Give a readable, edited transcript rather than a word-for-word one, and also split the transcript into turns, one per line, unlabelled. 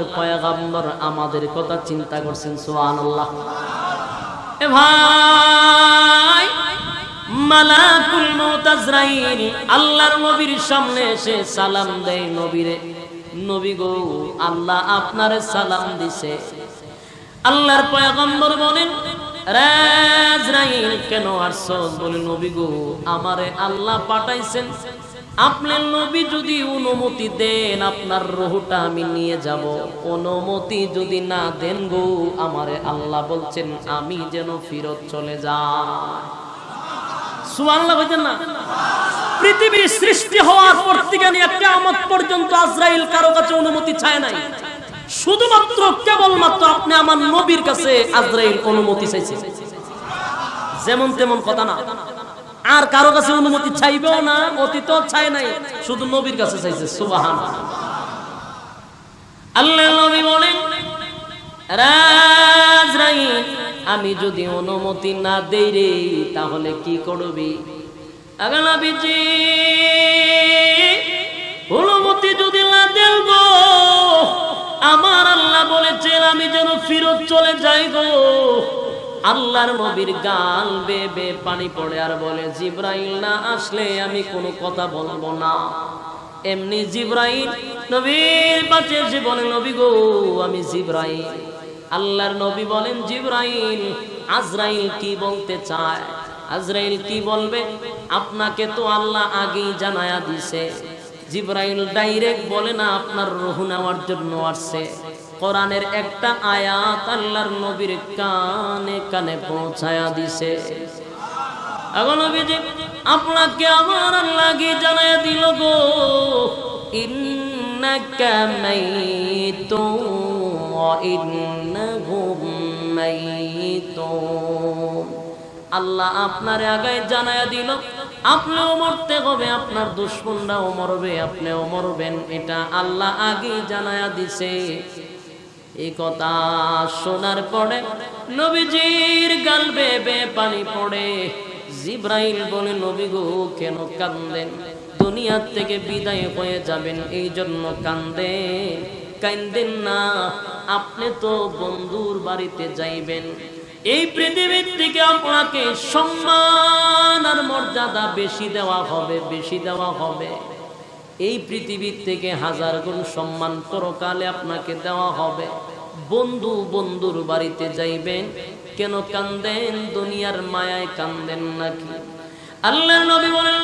আল্লাহর পয়গম্বর আমাদের কথা চিন্তা করছেন। সুবহানাল্লাহ। এ ভাই, মালাকুল মউত আজরাইল আল্লাহর নবীর সামনে এসে সালাম দেয় নবীরে, নবী গো আল্লাহ আপনারে সালাম দিছে। আল্লাহর পয়গম্বর বলেন, রে আজরাইল কেন আসছস? বলে, নবী গো আমারে আল্লাহ পাঠাইছেন, আপনার নবী যদি অনুমতি দেন আপনার রূহটা আমি নিয়ে যাব। অনুমতি যদি না দেন গো আমারে আল্লাহ বলছেন আমি যেন ফিরত চলে যাই। সুবহানাল্লাহ বলেন না? পৃথিবীর সৃষ্টি হওয়ার পর থেকে নিয়ে কিয়ামত পর্যন্ত আজরাইল কারো কাছে অনুমতি চায় নাই। শুধুমাত্র কেবলমাত্র আপনি আমার নবীর কাছে আজরাইল অনুমতি চাইছে। যেমন তেমন কথা না, আর কারো কাছে অনুমতি চাইবেও না, অতীতও চায় নাই, শুধু নবীর কাছে চাইছে। সুবহানাল্লাহ। আল্লাহর নবী বলেন, আজরাইল আমি যদি অনুমতি না দেই রে তাহলে কি করবি? আগে নবীজি অনুমতি যদি না দেন গো আমার আল্লাহ বলেছেন আমি যেন ফিরত চলে যাই গো। আল্লাহর নবীর গাল বেয়ে বেয়ে পানি পড়ে আর বলে, জিবরাইল না আসলে আমি কোনো কথা বলবো না। এমনি জিবরাইল নবীর পাশে এসে বলে, নবী গো আমি জিবরাইল। আল্লাহর নবী বলেন, জিবরাইল আজরাইল কি বলতে চায়? আজরাইল কি বলবে? আপনাকে তো আল্লাহ আগেই জানায়া দিছে। জিবরাইল ডাইরেক্ট বলে না, আপনার রূহ নেওয়ার জন্য আসছে। কোরআনের একটা আয়াত আল্লাহর নবীর কানে কানে পৌঁছায়া দিছে। এখন নবীজি আপনাকে আমার আল্লাহ আগেই জানায়া দিল গো, ইন্নাকা মাইতুন ওয়া ইন্নাহুম মাইতুন। আল্লাহ আপনারে আগে জানায়া দিল আপনিও মরতে হবে, আপনার দুশমনরাও মরবে, আপনিও মরবেন। এটা আল্লাহ আগেই জানায়া দিছে। এই কথা শোনার পরে নবীজির গাল বেয়ে বেয়ে পানি পড়ে। জিবরাইল বলে, নবী গো কেন কান্দেন? দুনিয়ার থেকে বিদায় হয়ে যাবেন এই জন্য কান্দেন? কান্দেন না, আপনি তো বন্ধুর বাড়িতে যাইবেন। এই পৃথিবীর থেকে আপনাকে সম্মান আর মর্যাদা বেশি দেওয়া হবে, বেশি দেওয়া হবে। এই পৃথিবীর থেকে 1000 গুণ সম্মান পরকালে আপনাকে দেওয়া হবে। বন্ধু বন্ধুর বাড়িতে যাইবেন, কেন কান্দেন? দুনিয়ার মায়ায় কান্দেন নাকি? আল্লাহর নবী বলেন,